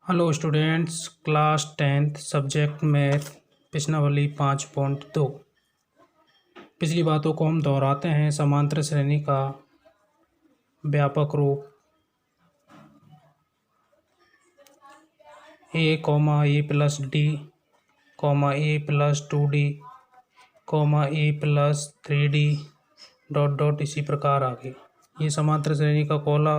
Hello students, class 10th subject math प्रश्नावली 5.2। पिछली बातों को हम दोहराते हैं। समांतर श्रेणी का व्यापक रूप A plus D A plus 2d A plus 3d dot dot इसी प्रकार आगे। ये समांतर श्रेणी का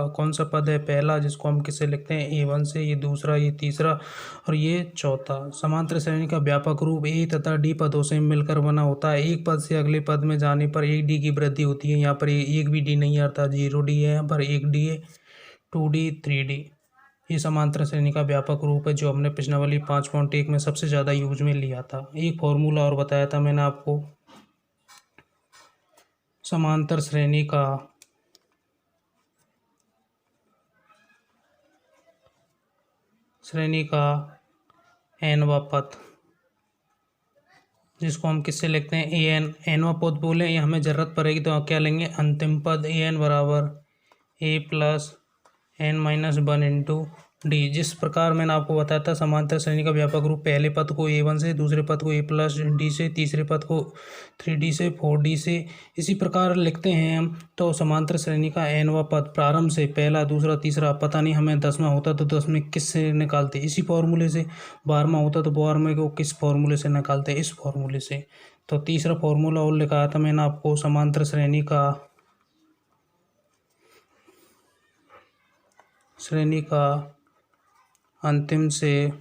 कौन सा पद है? पहला, जिसको हम किससे लिखते हैं? A1 से। ये दूसरा, ये तीसरा और ये चौथा। समांतर श्रेणी का व्यापक रूप ए तथा डी पदों से मिलकर बना होता है। एक पद से अगले पद में जाने पर एक डी की वृद्धि होती है। यहाँ पर एक भी डी नहीं आता, 0d है। यहाँ पर एक डी है, 2d 3d। ये समांतर श्रेणी का व्यापक रूप है जो हमने प्रश्नावली 5.1 में सबसे ज़्यादा यूज में लिया था। एक फॉर्मूला और बताया था मैंने आपको। समांतर श्रेणी का nवां पद, जिसको हम किससे लिखते हैं? nवां पद बोले, ये हमें ज़रूरत पड़ेगी तो क्या लेंगे? अंतिम पद। an बराबर a plus n-1 into D. जिस प्रकार मैंने आपको बताया था, समांतर श्रेणी का व्यापक रूप पहले पद को a1 से, दूसरे पद को a प्लस डी से, तीसरे पद को 3d से, 4d से, इसी प्रकार लिखते हैं हम। तो समांतर श्रेणी का nवां पद प्रारंभ से पहला, दूसरा, तीसरा, पता नहीं हमें 10वां होता तो 10वें किस से निकालते? इसी फॉर्मूले से। 12वां होता तो 12वें को किस फॉर्मूले से निकालते? इस फॉर्मूले से। तो तीसरा फॉर्मूला और लिखाया था मैंने आपको। समांतर श्रेणी का अंतिम से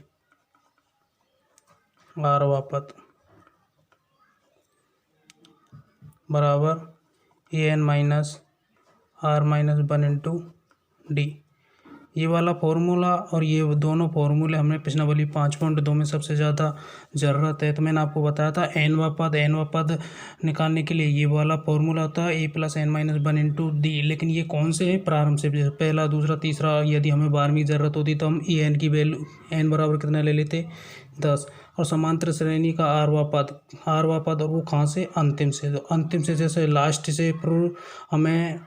आरवां पद बराबर an-r-1 इंटू डी। ये वाला फॉर्मूला और ये दोनों फॉर्मूले हमने प्रश्नावली 5.2 में सबसे ज़्यादा ज़रूरत है। तो मैंने आपको बताया था nवां पद निकालने के लिए ये वाला फॉर्मूला होता है a plus n-1 into D. लेकिन ये कौन से है? प्रारंभ से। जैसे पहला, दूसरा, तीसरा। यदि हमें 12वीं ज़रूरत होती तो हम an की वैल्यू n बराबर कितना ले लेते? 10। और समांतर श्रेणी का आरवां पद और वो कहाँ से? अंतिम से। तो अंतिम से जैसे लास्ट से हमें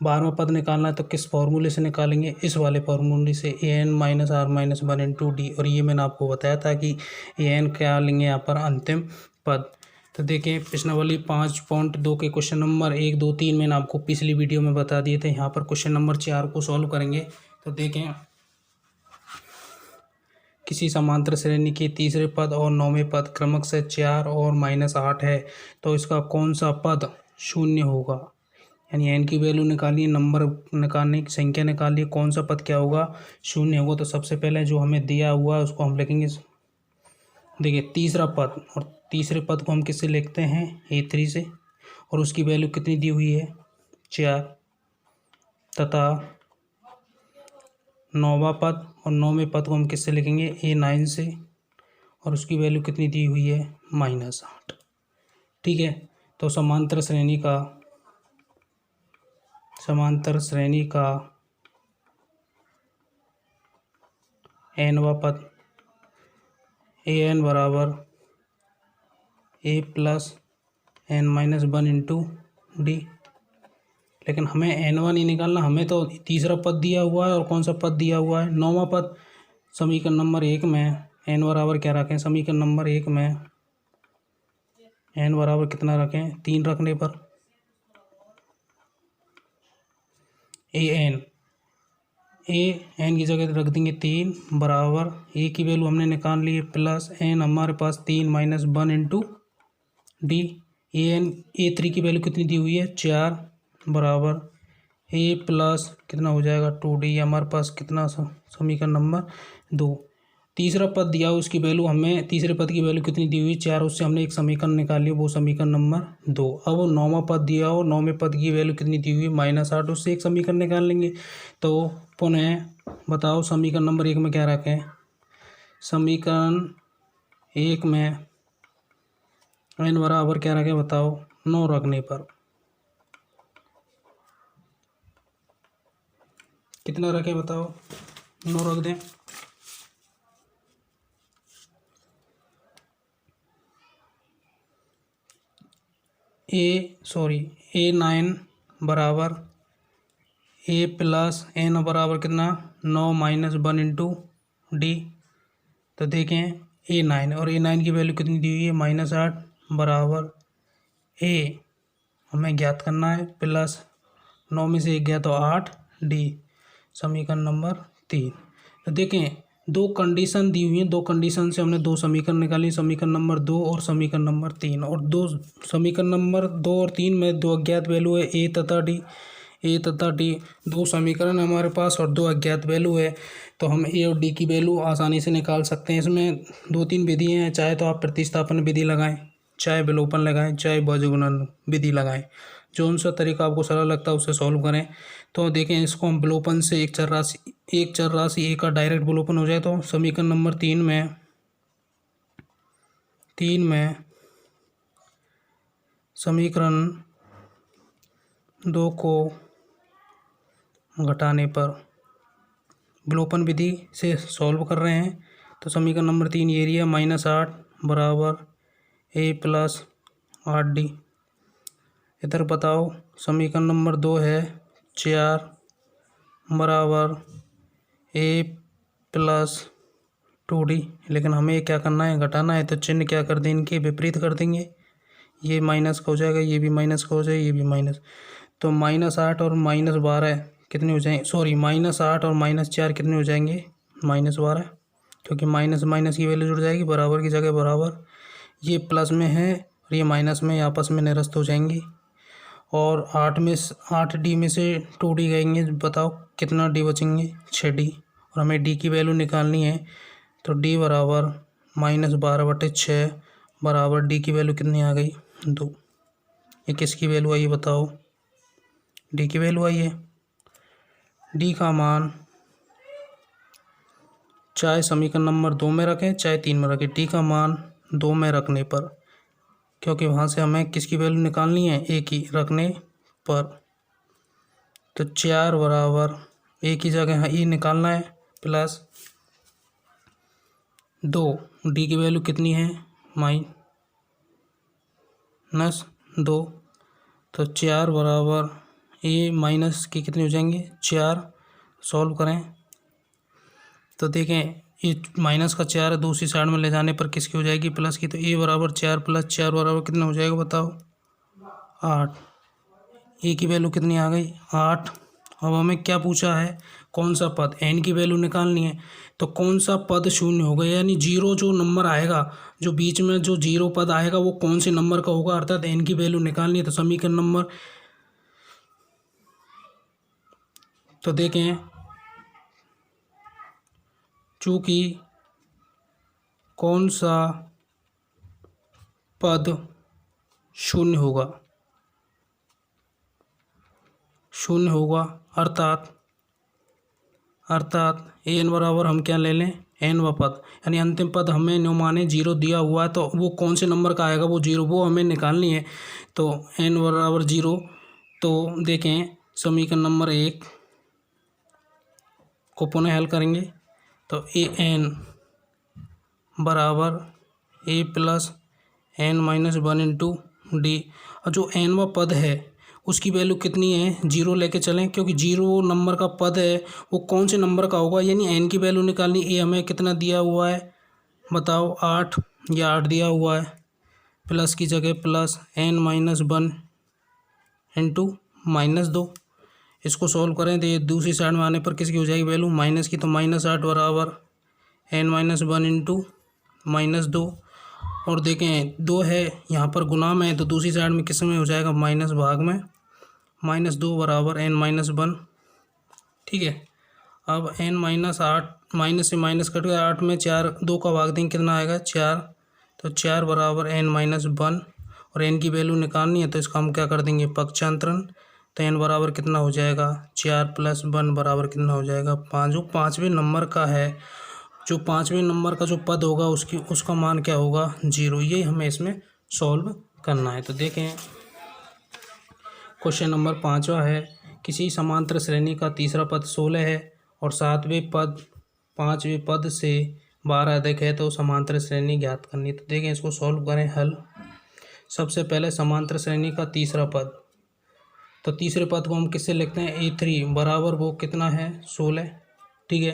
12वां पद निकालना है तो किस फॉर्मूले से निकालेंगे? इस वाले फॉर्मूले से, an-r-1 इंटू डी। और ये मैंने आपको बताया था कि an क्या लेंगे यहाँ पर? अंतिम पद। तो देखिए, प्रश्नावली 5.2 के क्वेश्चन नंबर 1, 2, 3 मैंने आपको पिछली वीडियो में बता दिए थे। यहाँ पर क्वेश्चन नंबर 4 को सॉल्व करेंगे। तो देखें, किसी समांतर श्रेणी के तीसरे पद और 9वें पद क्रमशः 4 और -8 है, तो इसका कौन सा पद शून्य होगा? यानी n की वैल्यू निकालिए, नंबर निकालने की संख्या निकालिए, कौन सा पद क्या होगा? शून्य होगा। तो सबसे पहले जो हमें दिया हुआ है उसको हम लिखेंगे। देखिए, तीसरा पद, और तीसरे पद को हम किससे लिखते हैं? a3 से। और उसकी वैल्यू कितनी दी हुई है? 4। तथा 9वां पद और 9वें पद को हम किससे लिखेंगे? a9 से। और उसकी वैल्यू कितनी दी हुई है? -8। ठीक है। तो समांतर श्रेणी का nवां पद an बराबर a plus n-1 into D. लेकिन हमें n1 नहीं निकालना, हमें तो तीसरा पद दिया हुआ है। और कौन सा पद दिया हुआ है? 9वां पद। समीकरण नंबर 1 में n बराबर क्या रखें? समीकरण नंबर 1 में n बराबर कितना रखें? 3 रखने पर an की जगह रख देंगे 3 बराबर a की वैल्यू हमने निकाल ली है प्लस n हमारे पास 3-1 इंटू डी। a3 की वैल्यू कितनी दी हुई है? 4 बराबर a प्लस कितना हो जाएगा? 2d। हमारे पास कितना? समीकरण नंबर 2। तीसरा पद दिया हो, उसकी वैल्यू हमें, तीसरे पद की वैल्यू कितनी दी हुई? 4। उससे हमने एक समीकरण निकाल लिया, वो समीकरण नंबर 2। अब 9वां पद दिया हो, 9वें पद की वैल्यू कितनी दी हुई? -8। उससे एक समीकरण निकाल लेंगे। तो पुनः बताओ, समीकरण नंबर 1 में क्या रखें? समीकरण 1 में n बराबर क्या रखें? बताओ। 9 रखने पर कितना रखें? बताओ। 9 रख दें। a9 बराबर a प्लस n बराबर कितना? 9-1 इंटू डी। तो देखें A9 और A9 की वैल्यू कितनी दी हुई है -8 बराबर ए हमें ज्ञात करना है प्लस 9 में से 1 गया तो 8 डी। समीकरण नंबर 3। तो देखें दो कंडीशन दी हुई हैं, दो कंडीशन से हमने दो समीकरण निकाली, समीकरण नंबर 2 और समीकरण नंबर 3। और दो समीकरण नंबर 2 और 3 में दो अज्ञात वैल्यू है ए तथा डी। दो समीकरण हमारे पास और दो अज्ञात वैल्यू है, तो हम ए और डी की वैल्यू आसानी से निकाल सकते हैं। इसमें 2-3 विधि हैं, चाहे तो आप प्रतिस्थापन विधि लगाएं, चाहे विलोपन लगाएं, चाहे बीजगुणन विधि लगाएं, जो उनसा तरीका आपको सरल लगता है उससे सॉल्व करें। तो देखें इसको हम विलोपन से एक चर राशि ए का डायरेक्ट विलोपन हो जाए तो समीकरण नंबर 3 में समीकरण 2 को घटाने पर विलोपन विधि से सॉल्व कर रहे हैं। तो समीकरण नंबर 3 ये एरिया -8 बराबर ए प्लस 8D। इधर बताओ समीकरण नंबर 2 है 4 बराबर ए प्लस 2D। लेकिन हमें क्या करना है, घटाना है, तो चिन्ह क्या कर दें, इनके विपरीत कर देंगे। ये माइनस का हो जाएगा, ये भी माइनस का हो जाएगा, ये भी माइनस। तो -8 और -12 कितने हो जाएंगे, सॉरी -8 और -4 कितने हो जाएंगे, -12, क्योंकि माइनस माइनस की वैल्यू जुड़ जाएगी, बराबर की जगह बराबर। ये प्लस में है और ये माइनस में, आपस में निरस्त हो जाएंगी। और 8D में से 2D गएंगे, बताओ कितना D बचेंगे, 6D। और हमें D की वैल्यू निकालनी है, तो D बराबर -12/6 बराबर D की वैल्यू कितनी आ गई, 2। ये किसकी वैल्यू आई है बताओ, D की वैल्यू आई है। D का मान चाहे समीकरण नंबर 2 में रखें चाहे 3 में रखें, D का मान 2 में रखने पर, क्योंकि वहाँ से हमें किसकी वैल्यू निकालनी है, ए की रखने पर। तो 4 बराबर ए की जगह ई निकालना है प्लस 2, डी की वैल्यू कितनी है, -2। तो 4 बराबर ए माइनस की कितनी हो जाएंगे, 4। सॉल्व करें तो देखें ये माइनस का 4 दूसरी साइड में ले जाने पर किसकी हो जाएगी, प्लस की। तो ए बराबर 4 + 4 बराबर कितना हो जाएगा बताओ, 8। ए की वैल्यू कितनी आ गई, 8। अब हमें क्या पूछा है, कौन सा पद, एन की वैल्यू निकालनी है। तो कौन सा पद शून्य होगा, यानी जीरो जो नंबर आएगा, जो बीच में जो जीरो पद आएगा वो कौन से नंबर का होगा, अर्थात एन की वैल्यू निकालनी है। तो समीकरण नंबर, तो देखें चूँकि कौन सा पद शून्य होगा, अर्थात एन बराबर हम क्या ले लें, एन व पद, यानी अंतिम पद हमें न्यूमाने 0 दिया हुआ है, तो वो कौन से नंबर का आएगा, वो 0 वो हमें निकालनी है। तो एन बराबर 0। तो देखें समीकरण नंबर 1 को पुनः हल करेंगे, तो ए एन बराबर ए प्लस n - 1 डी। और जो n वा पद है उसकी वैल्यू कितनी है, 0 लेके चलें, क्योंकि 0 नंबर का पद है वो कौन से नंबर का होगा, यानी n की वैल्यू निकालनी। ए हमें कितना दिया हुआ है बताओ, 8, या 8 दिया हुआ है, प्लस की जगह प्लस n - 1 इंटू -2। इसको सॉल्व करें तो ये दूसरी साइड में आने पर किसकी हो जाएगी वैल्यू, माइनस की। तो -8 बराबर n - 1 इंटू -2। और देखें 2 है यहाँ पर गुना में, तो दूसरी साइड में किस में हो जाएगा, माइनस भाग में, -2 बराबर n - 1। ठीक है। अब n - 8, माइनस से माइनस कट गया, 8 में 4 2 का भाग देंगे कितना आएगा, 4। तो 4 बराबर n - 1, और n की वैल्यू निकालनी है तो इसका हम क्या कर देंगे, पक्षांतरण। तो n बराबर कितना हो जाएगा, 4 + 1 बराबर कितना हो जाएगा, 5। जो 5वें नंबर का है, जो 5वें नंबर का जो पद होगा उसका मान क्या होगा, 0। ये हमें इसमें सॉल्व करना है। तो देखें क्वेश्चन नंबर 5वां है, किसी समांतर श्रेणी का तीसरा पद 16 है और 7वें पद 5वें पद से 12 अधिक है, तो समांतर श्रेणी ज्ञात करनी है। तो देखें इसको सॉल्व करें, हल। सबसे पहले समांतर श्रेणी का तीसरा पद, तो तीसरे पद को हम किससे लिखते हैं, A3 बराबर वो कितना है, 16। ठीक है।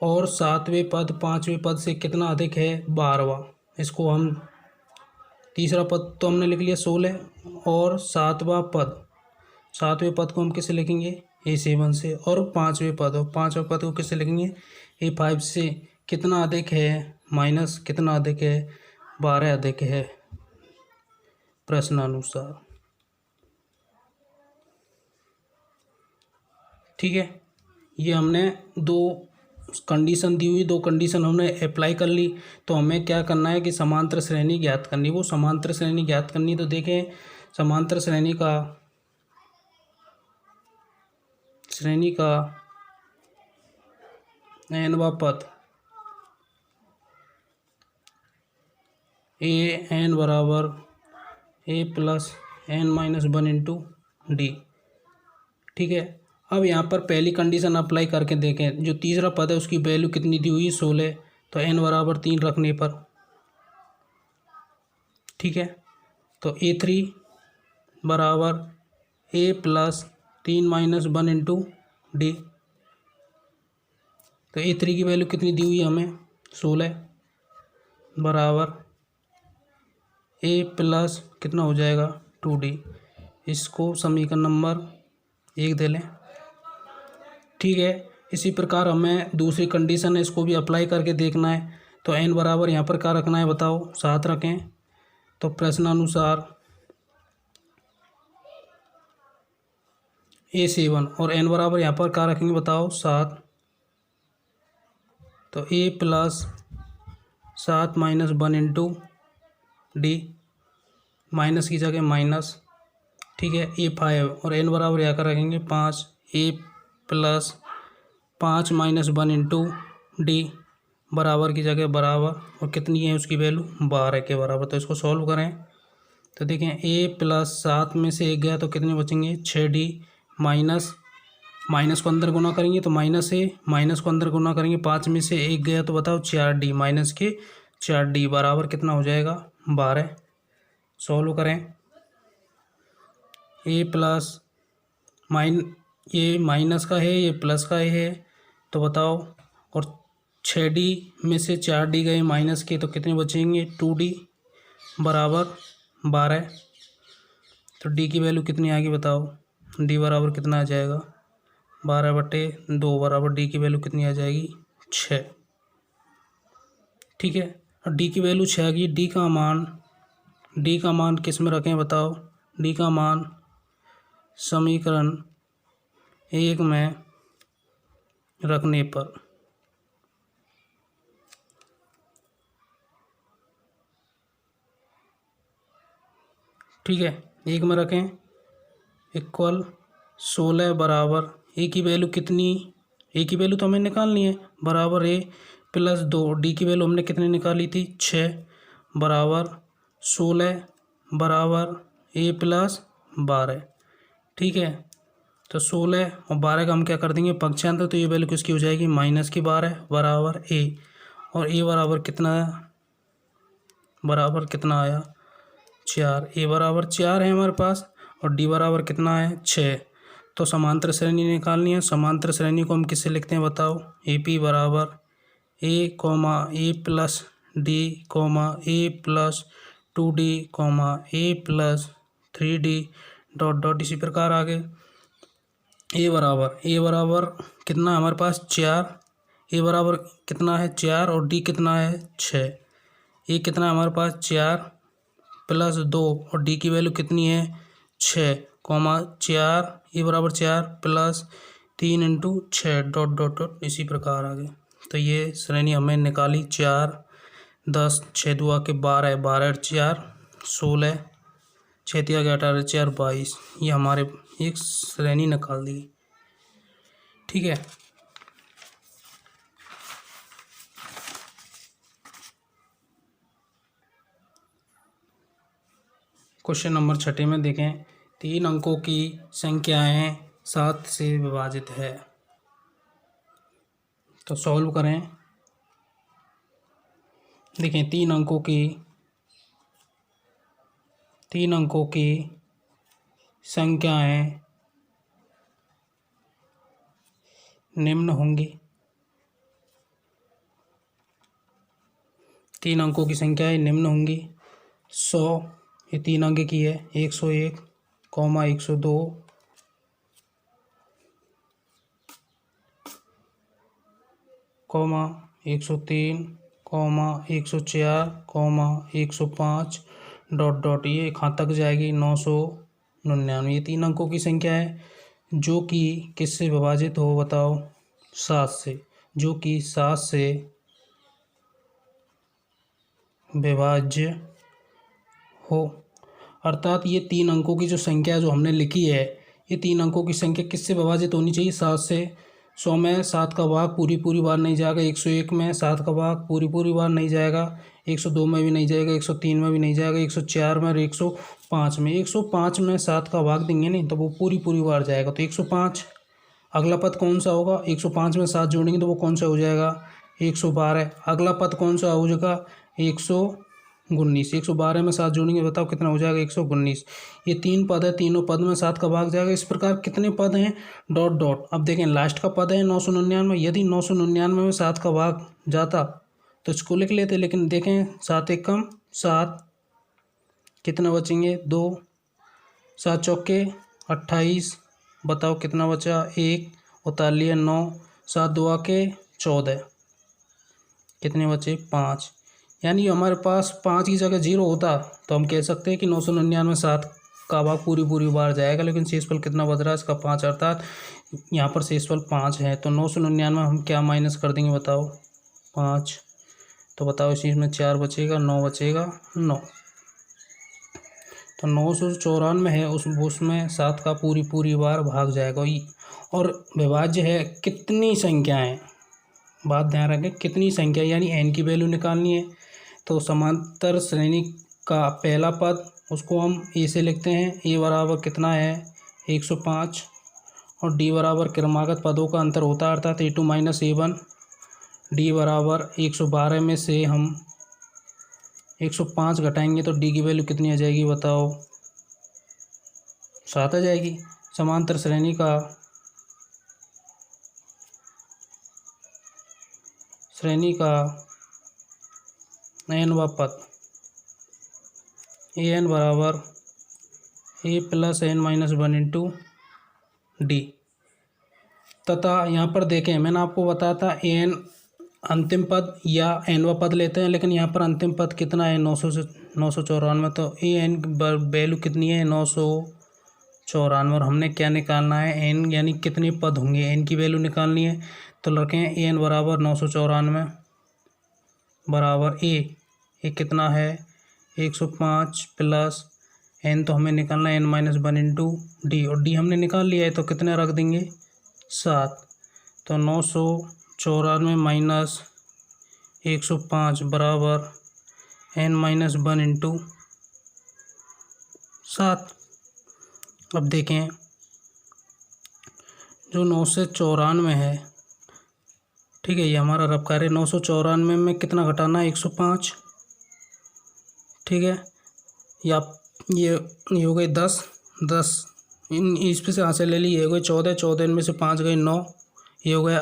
और सातवें पद पाँचवें पद से कितना अधिक है, 12वां। इसको हम तीसरा पद तो हमने लिख लिया 16, और सातवें पद को हम किससे लिखेंगे, A7 से, और पाँचवें पद को किससे लिखेंगे, A5 से। कितना अधिक है, माइनस कितना अधिक है, 12 अधिक है प्रश्नानुसार। ठीक है, ये हमने दो कंडीशन दी हुई, दो कंडीशन हमने अप्लाई कर ली। तो हमें क्या करना है कि समांतर श्रेणी ज्ञात करनी। वो समांतर श्रेणी ज्ञात करनी, तो देखें समांतर श्रेणी का nवां पद an बराबर a plus n-1 into D. ठीक है, अब यहाँ पर पहली कंडीशन अप्लाई करके देखें। जो तीसरा पद है उसकी वैल्यू कितनी दी हुई, 16, तो n बराबर 3 रखने पर, ठीक है, तो A3 बराबर a प्लस 3-1 इंटू डी। तो A3 की वैल्यू कितनी दी हुई है हमें, 16 बराबर a प्लस कितना हो जाएगा, 2d। इसको समीकरण नंबर 1 दे लें। ठीक है, इसी प्रकार हमें दूसरी कंडीशन है, इसको भी अप्लाई करके देखना है। तो n बराबर यहाँ पर क्या रखना है बताओ, 7 रखें। तो प्रश्नानुसार A7 और n बराबर यहाँ पर क्या रखेंगे बताओ, 7। तो a plus 7-1 into D, minus की जगह माइनस। ठीक है, A5 और n बराबर यहाँ कर रखेंगे 5, a प्लस 5-1 इंटू डी बराबर की जगह बराबर, और कितनी है उसकी वैल्यू, 12 के बराबर। तो इसको सॉल्व करें तो देखें a प्लस 7 में से 1 गया तो कितने बचेंगे, 6d, माइनस को अंदर गुना करेंगे तो माइनस है, माइनस को अंदर गुना करेंगे, 5 में से 1 गया तो बताओ 4d, माइनस के 4d बराबर कितना हो जाएगा, 12। सॉल्व करें, a प्लस ये माइनस का है, ये प्लस का है, तो बताओ, और 6d में से 4d गए माइनस के, तो कितने बचेंगे, 2d बराबर 12। तो d की वैल्यू कितनी आएगी बताओ, d बराबर कितना आ जाएगा, 12/2 बराबर d की वैल्यू कितनी आ जाएगी, 6। ठीक है, और d की वैल्यू 6 आ गई। d का मान किस में रखें बताओ, d का मान समीकरण 1 में रखने पर, ठीक है, 1 में रखें, इक्वल 16 बराबर a की वैल्यू कितनी, a की वैल्यू तो हमें निकालनी है, बराबर a प्लस 2, d की वैल्यू हमने कितनी निकाली थी, 6 बराबर 16 बराबर a प्लस 12। ठीक है, तो 16 और 12 का हम क्या कर देंगे पक्षांतर, तो ये वैल्यू किसकी हो जाएगी, माइनस की 12 बराबर a, और a बराबर कितना आया, बराबर कितना आया, 4। a बराबर 4 है हमारे पास, और d बराबर कितना है, 6। तो समांतर श्रेणी निकालनी है। समांतर श्रेणी को हम किससे लिखते हैं बताओ, AP बराबर a comma a plus d comma a plus 2d comma a plus 3d dot dot, इसी प्रकार आगे a बराबर कितना हमारे पास, 4। a बराबर कितना है, 4, और d कितना है, 6। a कितना है हमारे पास, 4 प्लस 2, और d की वैल्यू कितनी है, 6 कॉमा 4, a बराबर 4 plus 3 into 6 dot dot dot, इसी प्रकार आगे। तो ये श्रेणी हमें निकाली, 4 10 6 दुआ के 12, 12 4 16, 6 तिया के 18 4 22, ये हमारे एक श्रेणी निकाल दी। ठीक है, क्वेश्चन नंबर 6 में देखें, 3 अंकों की संख्याएं 7 से विभाजित है। तो सॉल्व करें, देखें 3 अंकों की संख्याएं निम्न होंगी। 3 अंकों की संख्याएं निम्न होंगी। 100 ये 3 अंक की है, 101, 102, 103, 104, 105 डॉट डॉट, ये कहाँ तक जाएगी 999। ये 3 अंकों की संख्या है जो कि किससे विभाजित हो बताओ, 7 से, जो कि 7 से विभाज्य हो। अर्थात ये 3 अंकों की जो संख्या जो हमने लिखी है, ये 3 अंकों की संख्या किससे विभाजित होनी चाहिए, 7 से। 100 में 7 का भाग पूरी बार नहीं जाएगा, 101 में 7 का भाग पूरी बार नहीं जाएगा, 102 में भी नहीं जाएगा, 103 में भी नहीं जाएगा, 104 में और 105 में। 105 में 7 का भाग देंगे नहीं तो वो पूरी बार जाएगा, तो 105। अगला पद कौन सा होगा, 105 में 7 जोड़ेंगे तो वो कौन सा हो जाएगा, 112। अगला पद कौन सा हो जाएगा, 119। 112 में 7 जोड़ेंगे, बताओ कितना हो जाएगा, 119। ये 3 पद है, तीनों पद में 7 का भाग जाएगा। इस प्रकार कितने पद हैं, डॉट डॉट। अब देखें लास्ट का पद है 999, यदि 999 में 7 का भाग जाता तो इसको लिख लेते, लेकिन देखें 7 एक कम 7, कितना बचेंगे 2, 7 चौके 28, बताओ कितना बचा 1, उतार 9, 7 2 के 14, कितने बचे 5। यानी हमारे पास 5 की जगह 0 होता तो हम कह सकते हैं कि 999 में 7 का भाग पूरी बार जाएगा, लेकिन शेषफल कितना बच रहा है इसका 5, अर्थात यहाँ पर शेषफल 5 है। तो 999 हम क्या माइनस कर देंगे बताओ, 5। तो बताओ इसी में 4 बचेगा, 9 बचेगा 9। तो 994 है, उसमें 7 का पूरी बार भाग जाएगा। और विभाज्य है कितनी संख्याएं, बात ध्यान रखें कितनी संख्या, यानी n की वैल्यू निकालनी है। तो समांतर श्रेणी का पहला पद उसको हम a से लिखते हैं, a बराबर कितना है 105, और d बराबर क्रमागत पदों का अंतर होता है, अर्थात a2 माइनस a1। d बराबर 112 में से हम 105 घटाएंगे तो d की वैल्यू कितनी आ जाएगी बताओ, 7 आ जाएगी। समांतर श्रेणी का nवां पद an बराबर a plus n minus 1 into D. तथा यहाँ पर देखें मैंने आपको बताया था an अंतिम पद या nवां पद लेते हैं, लेकिन यहाँ पर अंतिम पद कितना है 900 से 994, तो an वैल्यू कितनी है 994, और हमने क्या निकालना है n, यानी कितने पद होंगे n की वैल्यू निकालनी है। तो रखें an बराबर 994 बराबर a कितना है 105 प्लस n, तो हमें निकालना है n माइनस 1 इंटू डी, और डी हमने निकाल लिया है तो कितने रख देंगे 7। तो 994 माइनस 105 बराबर n माइनस 1 इंटू 7। अब देखें जो 994 है, ठीक है, ये हमारा रफ कार्य 994 में कितना घटाना है 105, ठीक है, या ये हो गए 10 इन इस पे से यहाँ से ले ली, ये हो गए 14 इनमें से 5 गए 9, ये हो गया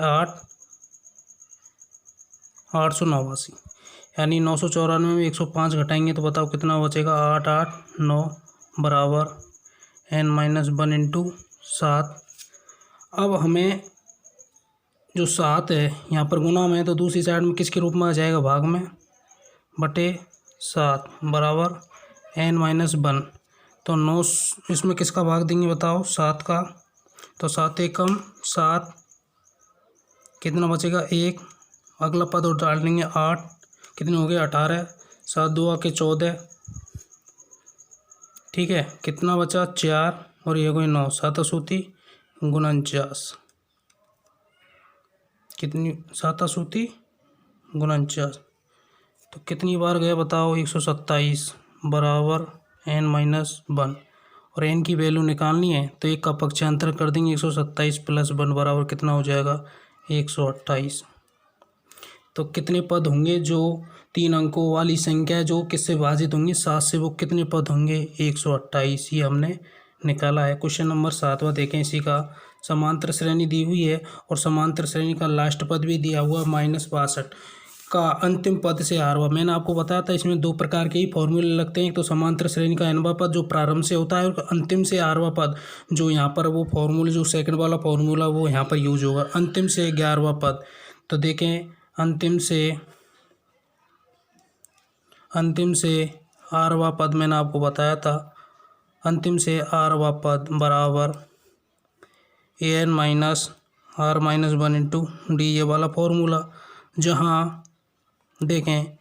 889, यानी 994 में 105 घटाएंगे तो बताओ कितना बचेगा 889 बराबर n माइनस 1 इंटू 7। अब हमें जो 7 है यहाँ पर गुना में, तो दूसरी साइड में किसके रूप में आ जाएगा भाग में, बटे 7 बराबर n माइनस 1। तो 9 इसमें किसका भाग देंगे बताओ 7 का, तो 7 एकम 7, कितना बचेगा 1, अगला पद और डाल देंगे 8, कितने हो गए 18, 7 2 के 14, ठीक है, कितना बचा 4, और ये कोई 9, 7 सूती 49, कितनी 7 सूती 49, तो कितनी बार गए बताओ 127 बराबर n माइनस 1, और n की वैल्यू निकालनी है तो एक का पक्षांतर कर देंगे 127 प्लस 1 बराबर कितना हो जाएगा 128। तो कितने पद होंगे जो 3 अंकों वाली संख्या जो किससे विभाजित होंगी 7 से, वो कितने पद होंगे 128, ये हमने निकाला है। क्वेश्चन नंबर 7वां देखें, इसी का समांतर श्रेणी दी हुई है और समांतर श्रेणी का लास्ट पद भी दिया हुआ -62। का अंतिम पद से आरवा। मैंने आपको बताया था इसमें दो प्रकार के ही फॉर्मूले लगते हैं, एक तो समांतर श्रेणी का nवां पद जो प्रारंभ से होता है, और अंतिम से आरवा पद जो यहाँ पर वो फॉर्मूले जो सेकंड वाला फॉर्मूला वो यहाँ पर यूज होगा। अंतिम से 11वां पद, तो देखें अंतिम से आरवा पद मैंने आपको बताया था, अंतिम से आरवा पद बराबर an minus r minus 1 into D, ये वाला फॉर्मूला। जहाँ देखें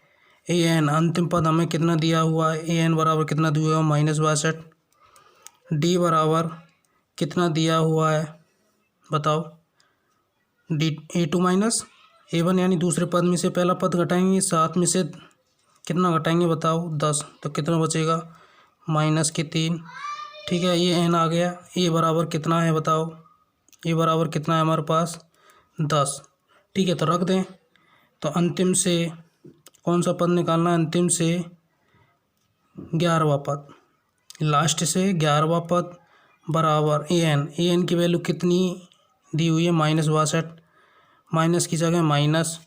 an अंतिम पद हमें कितना दिया हुआ है, an बराबर कितना दिया हुआ है -62, d बराबर कितना दिया हुआ है बताओ, डी a2 माइनस a1, यानी दूसरे पद में से पहला पद घटाएंगे, 7 में से कितना घटाएंगे बताओ 10, तो कितना बचेगा -3। ठीक है, ये n आ गया। a बराबर कितना है बताओ, a बराबर कितना है हमारे पास 10। ठीक है, तो रख दें। तो अंतिम से कौन सा पद निकालना है, अंतिम से 11वां पद, लास्ट से 11वां पद बराबर an की वैल्यू कितनी दी हुई है -62, माइनस की जगह माइनस।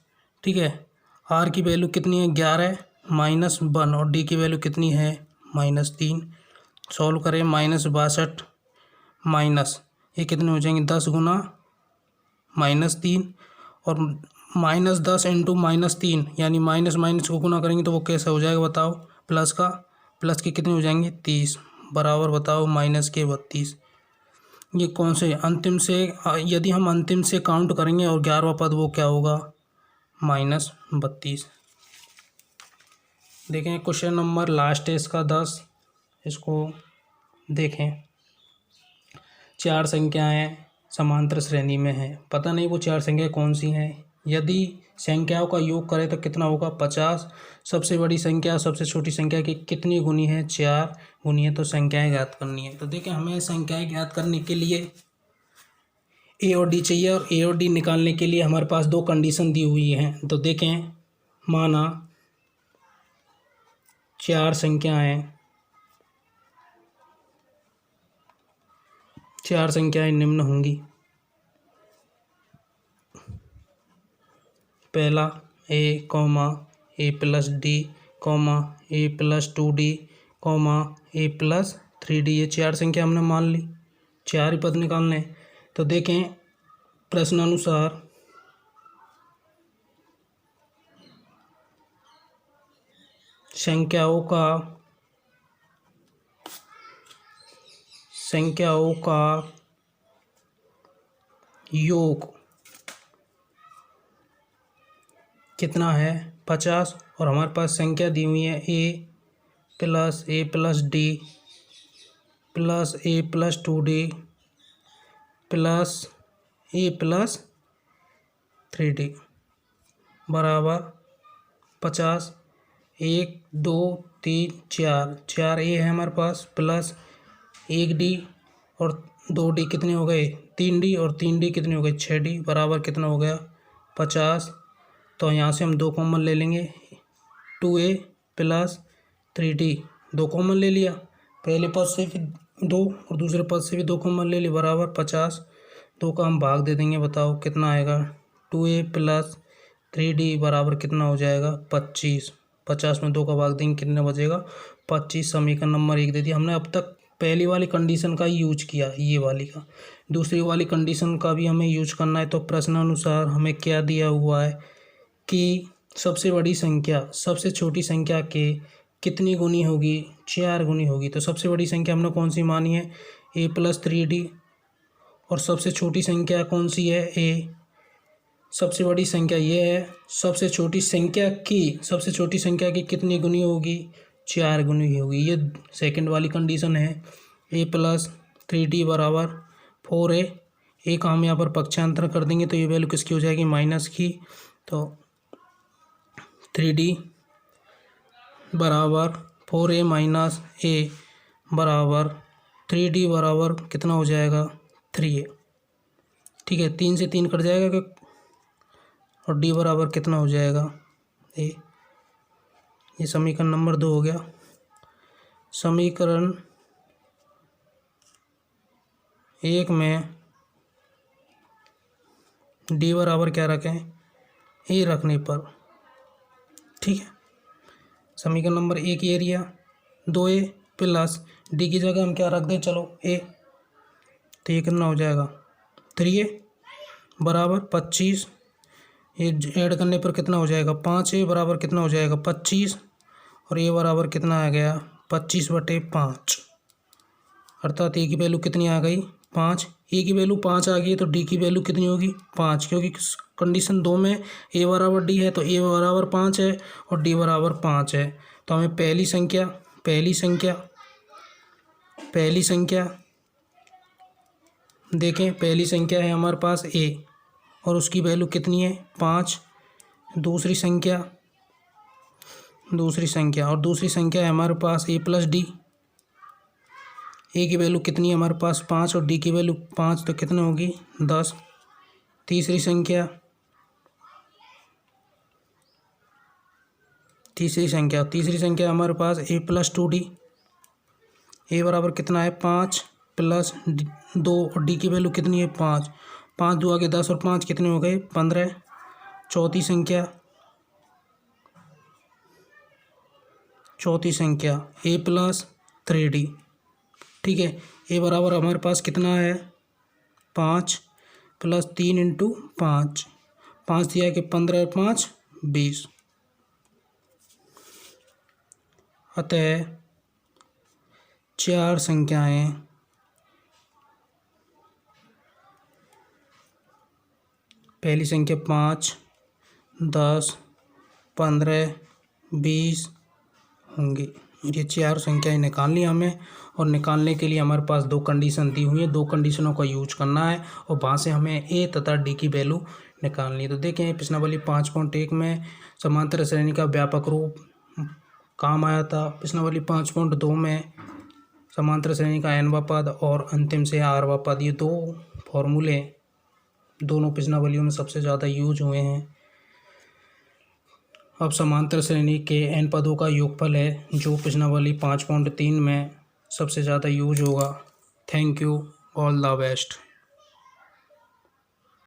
ठीक है, r की वैल्यू कितनी है 11 -1, और d की वैल्यू कितनी है -3। सॉल्व करें, -62 माइनस ये कितने हो जाएंगे 10 गुना -3, और -10 इंटू -3, यानी माइनस माइनस को गुना करेंगे तो वो कैसा हो जाएगा बताओ, प्लस का, प्लस के कितने हो जाएंगे 30, बराबर बताओ -32। ये कौन से अंतिम से, यदि हम अंतिम से काउंट करेंगे और 11वां पद वो क्या होगा -32। देखें क्वेश्चन नंबर लास्ट है इसका 10, इसको देखें। 4 संख्याएं समांतर श्रेणी में हैं, पता नहीं वो 4 संख्याएं कौन सी हैं। यदि संख्याओं का योग करें तो कितना होगा 50। सबसे बड़ी संख्या सबसे छोटी संख्या की कितनी गुनी है, 4 गुनी है, तो संख्याएं ज्ञात करनी है। तो देखें हमें संख्याएं ज्ञात करने के लिए ए और डी चाहिए, और ए और डी निकालने के लिए हमारे पास 2 कंडीशन दी हुई हैं। तो देखें, माना 4 संख्याएं निम्न होंगी। पहला a, a plus D, a plus 2d, a plus 3d, ये 4 संख्या हमने मान ली, 4 ही पद निकालने हैं। तो देखें प्रश्नानुसार संख्याओं का योग कितना है 50, और हमारे पास संख्या दी हुई है a plus D plus a plus 2d plus a plus 3d बराबर 50। 1 2 3 4 a है हमारे पास, प्लस 1d और 2d कितने हो गए 3d, और 3d कितने हो गए 6d, बराबर कितना हो गया 50। तो यहाँ से हम 2 कॉमन ले लेंगे, 2a प्लस 3d 2 कॉमन ले लिया, पहले पद से भी 2 और दूसरे पद से भी 2 कॉमन ले लिया, बराबर 50। 2 का हम भाग दे देंगे, बताओ कितना आएगा 2a प्लस 3d बराबर कितना हो जाएगा 25। 50 में 2 का भाग देंगे कितना बचेगा 25। समीकरण नंबर 1 दे दिया हमने। अब तक पहली वाली कंडीशन का ही यूज किया, ये वाली का, दूसरी वाली कंडीशन का भी हमें यूज करना है। तो प्रश्न अनुसार हमें क्या दिया हुआ है कि सबसे बड़ी संख्या सबसे छोटी संख्या के कितनी गुनी होगी, 4 गुनी होगी। तो सबसे बड़ी संख्या हमने कौन सी मानी है a प्लस 3d, और सबसे छोटी संख्या कौन सी है a, सबसे बड़ी संख्या ये है। सबसे छोटी संख्या की कितनी गुनी होगी 4 गुनी होगी, ये सेकंड वाली कंडीशन है। a प्लस 3d बराबर 4a, a का हम यहाँ पर पक्षांतर कर देंगे तो ये वैल्यू किसकी हो जाएगी माइनस की, तो 3d बराबर 4a माइनस a बराबर 3d बराबर कितना हो जाएगा 3a। ठीक है, 3 से 3 कट जाएगा कि, और d बराबर कितना हो जाएगा a। ये समीकरण नंबर 2 हो गया। समीकरण 1 में d बराबर क्या रखें a रखने पर ठीक है। समीकरण number 1 area 2a plus D की जगह हम क्या रख दें, चलो a, तो ये कितना हो जाएगा 3a बराबर 25, ये ऐड करने पर कितना हो जाएगा 5a बराबर कितना हो जाएगा 25, और ये बराबर कितना आ गया 25/5, अर्थात ए की वैल्यू कितनी आ गई 5। ए की वैल्यू 5 आ गई तो डी की वैल्यू कितनी होगी 5, क्योंकि कंडीशन 2 में ए बराबर डी है तो ए बराबर 5 है और डी बराबर 5 है। तो हमें पहली संख्या देखें, पहली संख्या है हमारे पास ए और उसकी वैल्यू कितनी है 5। दूसरी संख्या और दूसरी संख्या है हमारे पास ए प्लस डी। ए की वैल्यू कितनी है हमारे पास 5 और डी की वैल्यू 5, तो कितनी होगी 10। तीसरी संख्या हमारे पास ए प्लस 2d। ए बराबर कितना है 5 प्लस 2 और डी की वैल्यू कितनी है 5। 5 2 आगे 10 और 5 कितने हो गए 15। चौथी संख्या ए प्लस 3d। ठीक है, ए बराबर हमारे पास कितना है 5 प्लस 3 इंटू 5, 5 दिया कि 15 और 5 20। अतः 4 संख्याएं पहली संख्या 5 10 15 20 होंगी। ये 4 संख्याएं निकालनी हमें, और निकालने के लिए हमारे पास 2 कंडीशन दी हुई है, 2 कंडीशनों का यूज करना है और वहाँ से हमें ए तथा डी की वैल्यू निकालनी है। तो देखें प्रश्नावली 5.1 में समांतर श्रेणी का व्यापक रूप काम आया था। प्रश्नावली 5.2 में समांतर श्रेणी का n वां पद और अंतिम से r वां पद, ये 2 फॉर्मूले दोनों प्रश्नावलियों में सबसे ज़्यादा यूज हुए हैं। अब समांतर श्रेणी के n पदों का योगफल है जो प्रश्नावली 5.3 में सबसे ज़्यादा यूज होगा। Thank you, all the best.